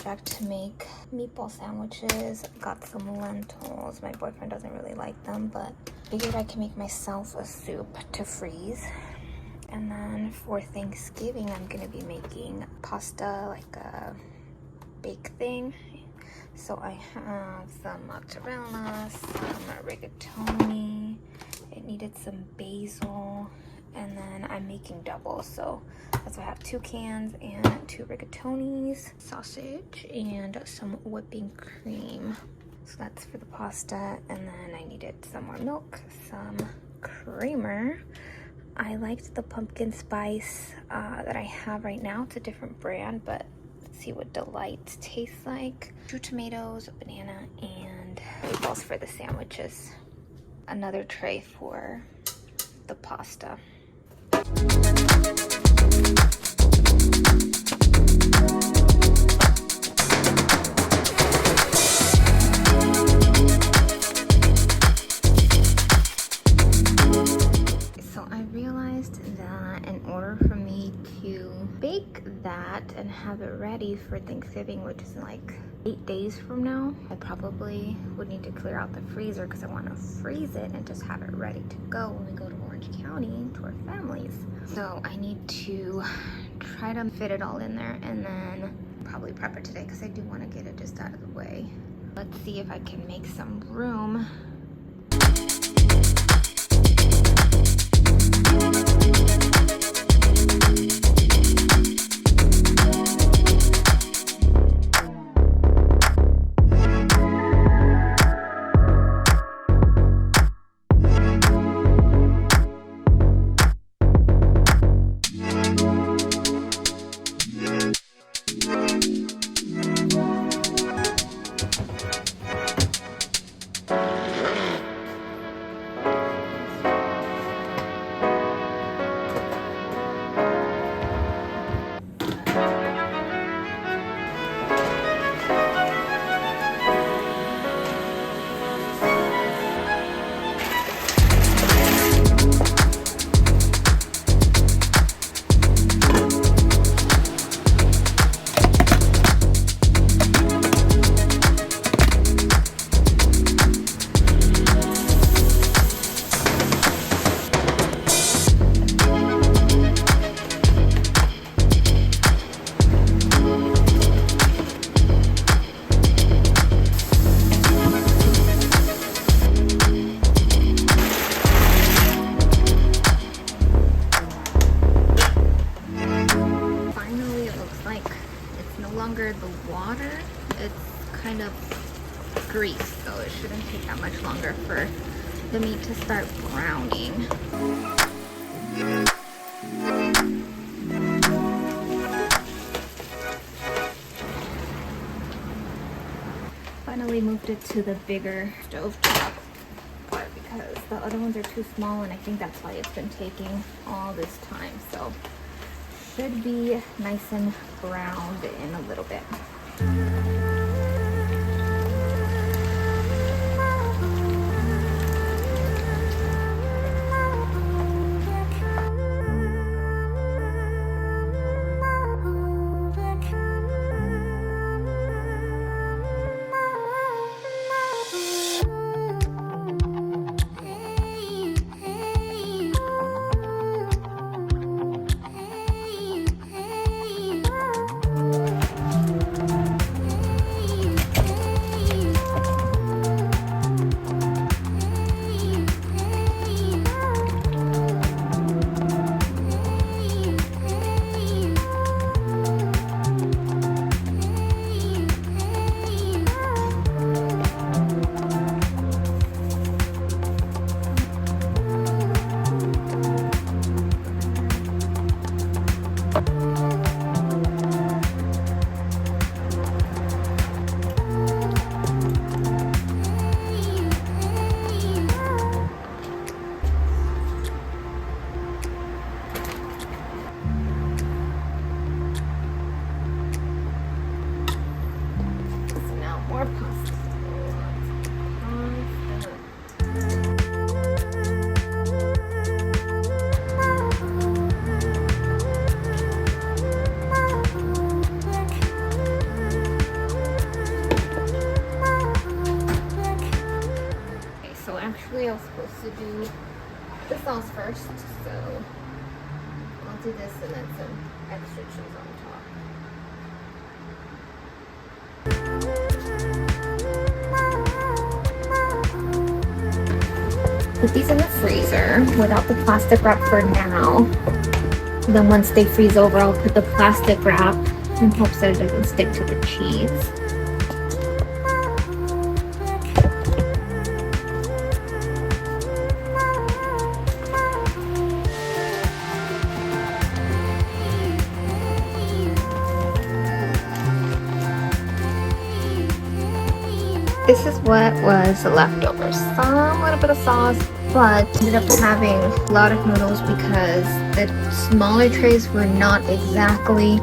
back to make meatball sandwiches. Got some lentils. My boyfriend doesn't really like them, but figured I can make myself a soup to freeze. And then for Thanksgiving, I'm gonna be making pasta, like a bake thing. So I have some mozzarella, some rigatoni. It needed some basil, and then I'm making double. So that's why I have 2 cans and 2 rigatonis, sausage, and some whipping cream. So that's for the pasta. And then I needed some more milk, some creamer. I liked the pumpkin spice that I have right now. It's a different brand, but let's see what Delight tastes like. 2 tomatoes, a banana, and meatballs for the sandwiches. Another tray for the pasta. So I realized that in order for me to bake that and have it ready for Thanksgiving, which is like 8 days from now, I probably would need to clear out the freezer because I want to freeze it and just have it ready to go when we go to Orange County to our families. So I need to try to fit it all in there and then probably prep it today because I do want to get it just out of the way. Let's see if I can make some room. The water, it's kind of grease, so it shouldn't take that much longer for the meat to start browning. Finally moved it to the bigger stove top part because the other ones are too small, and I think that's why it's been taking all this time. So should be nice and browned in a little bit. the sauce first. So I'll do this and then some extra cheese on top. Put these in the freezer without the plastic wrap for now. Then once they freeze over, I'll put the plastic wrap in hopes that it doesn't stick to the cheese. This is what was leftover. Some little bit of sauce, but ended up having a lot of noodles because the smaller trays were not exactly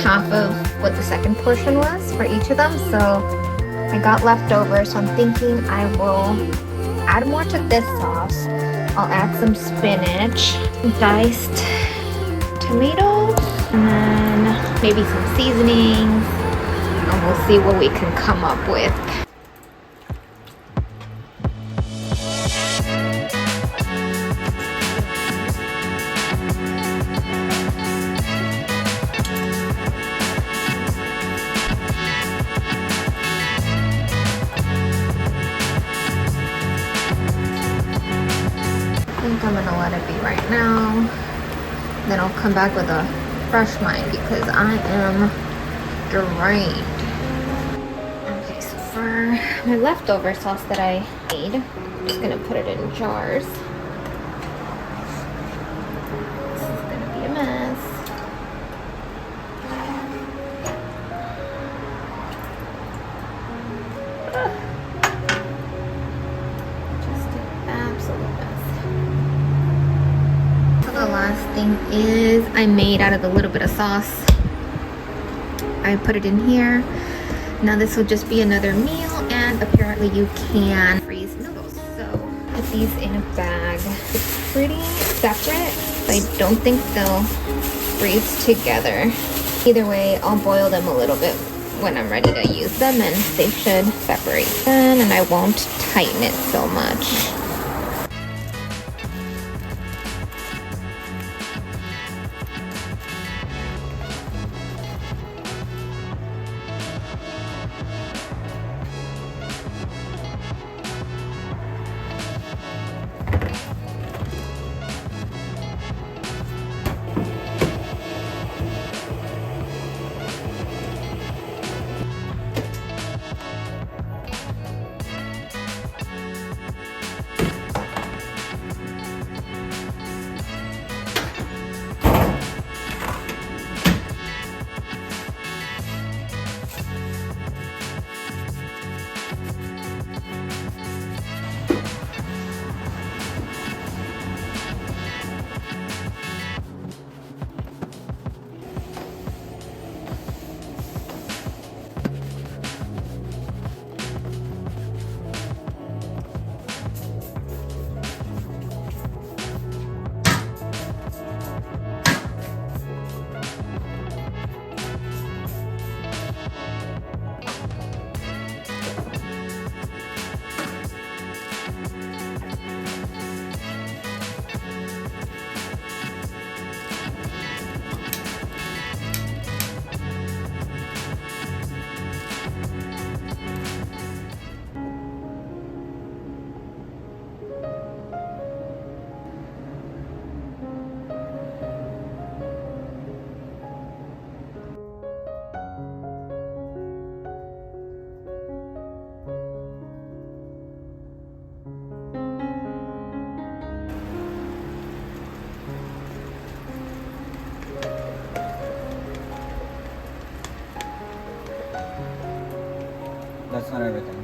half of what the second portion was for each of them. So I got leftovers, so I'm thinking I will add more to this sauce. I'll add some spinach, diced tomatoes, and then maybe some seasonings. And we'll see what we can come up with. I think I'm gonna let it be right now. Then I'll come back with a fresh mind because I am drained. Okay, so for my leftover sauce that I made, I'm just gonna put it in jars. This is gonna be a mess. Just an absolute mess. So the last thing is I made out of the little bit of sauce. I put it in here. Now this will just be another meal, and apparently you can freeze noodles. So put these in a bag. It's pretty separate, so I don't think they'll freeze together. Either way, I'll boil them a little bit when I'm ready to use them, and they should separate then, and I won't tighten it so much. That's not everything.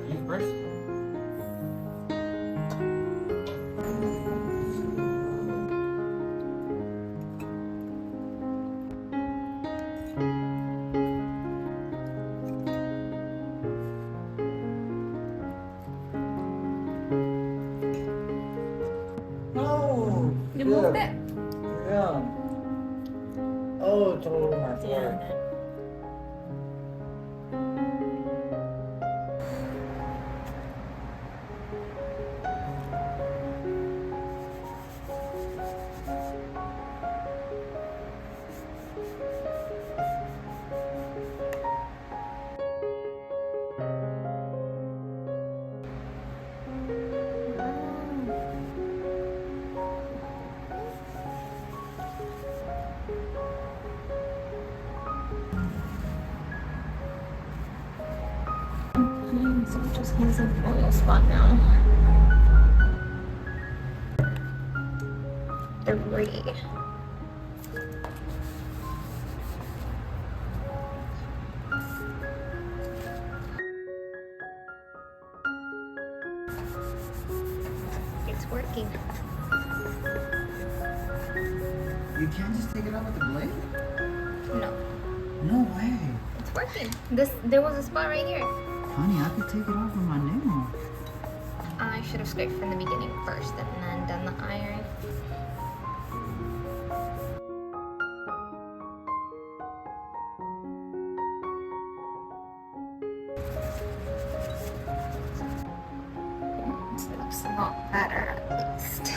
You first? No! You moved it? Yeah. Oh, it's all over my floor. Yeah. So it just has an oil spot now. 3. It's working. You can't just take it out with the blade? No, No way. it's working. There was a spot right here. Honey, I could take it off with my nail. I should have scraped from the beginning first and then done the iron. It looks a lot better at least.